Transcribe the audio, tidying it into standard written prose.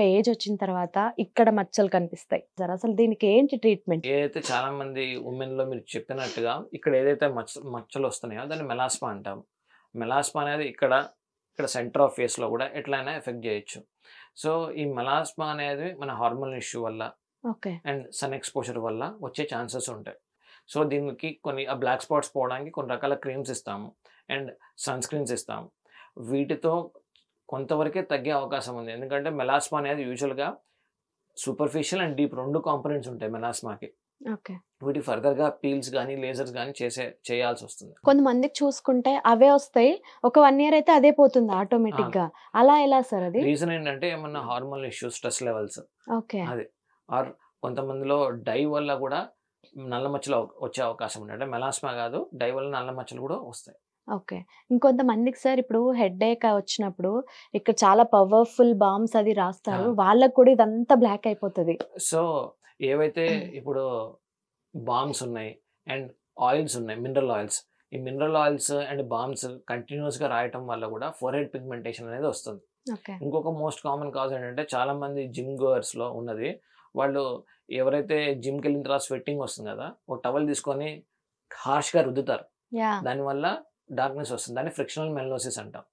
Age వచ్చిన తర్వాత ఇక్కడ మచ్చలు కనిపిస్తాయి. అసలు దీనికి ఏంటి ట్రీట్మెంట్? ఏదైతే చాలా మంది ఉమెన్‌లో మీరు చెప్పినట్టుగా ఇక్కడ ఏదైతే మచ్చలు వస్తున్నాయో దాన్ని మెలాస్మా అంటాం. మెలాస్మా అనేది ఇక్కడ సెంటర్ ఆఫ్ ఫేస్‌లో కూడా ఎట్లైనా ఎఫెక్ట్ చేయొచ్చు. సో, ఈ మెలాస్మా అనేది మన హార్మోనల్ ఇష్యూ వల్ల ఓకే. అండ్ సన్ ఎక్స్‌పోజర్ వల్ల వచ్చే ఛాన్సెస్ ఉంటాయి. సో, దీనికి కొన్ని బ్లాక్ స్పాట్స్ పోవడానికి కొన్ని రకాల క్రీమ్స్ ఇస్తాము. అండ్ సన్ స్క్రీన్స్ ఇస్తాము. వీటితో కొంతవరకే తగ్గే అవకాశం ఉంది. ఎందుకంటే మెలాస్మా అనేది యూజువల్‌గా సూపర్ఫిషియల్ అండ్ డీప్ 2 కాంపోనెంట్స్ ఉంటాయి మెలాస్మాకి. ఓకే. వీటికి ఫర్దర్‌గా పీల్స్ గాని, లేజర్స్ గాని చేయాల్సొస్తుంది. కొంతమందికి చూసుకుంటే అవే వస్తాయి. ఒక 1 ఇయర్ అయితే అదే పోతుంది ఆ! ఆటోమేటిక్‌గా. అలా ఎలా సార్ అది? రీజన్ ఏంటంటే ఏమన్నా hormonal issues, stress levels okay. అది. ఆర్ కొంతమందిలో డై వల్ల కూడా నల్ల మచ్చలు వచ్చే అవకాశం ఉంది. అంటే మెలాస్మా కాదు, డై వల్ల నల్ల మచ్చలు కూడా వస్తాయి. ఓకే. ఇంకొంతమందికి సార్ ఇప్పుడు హెడ్‌ఏక్ వచ్చినప్పుడు ఇక్కడ చాలా పవర్‌ఫుల్ బాల్మ్స్ అది రాస్తారు. ఆ! వాళ్ళకి కూడా ఇదంతా బ్లాక్ అయిపోతది. సో, ఏవైతే ఇప్పుడు బాల్మ్స్ ఉన్నాయి అండ్ ఆయిల్స్ ఉన్నాయి. Mineral oils. ఈ మినరల్ ఆయిల్స్ అండ్ బాల్మ్స్ కంటిన్యూయస్‌గా రాయటం వల్ల కూడా ఫోర్‌హెడ్ పిగ్మెంటేషన్ అనేది వస్తుంది. ఓకే. ఇంకొక మోస్ట్ కామన్ కాజ్ ఏంటంటే చాలామంది జిమ్ గోయర్స్‌లో ఉన్నది. వాళ్ళు ఎవరైతే జిమ్‌కెళ్ళిన తర్వాత స్వెట్టింగ్ వస్తుంది కదా! ఒక టవల్ తీసుకొని హార్ష్‌గా రుద్దుతారు. యాహ్! దానివల్ల డార్క్‌నెస్ వస్తుంది. దాన్ని ఫ్రిక్షనల్ మెలనోసిస్ అంటాం.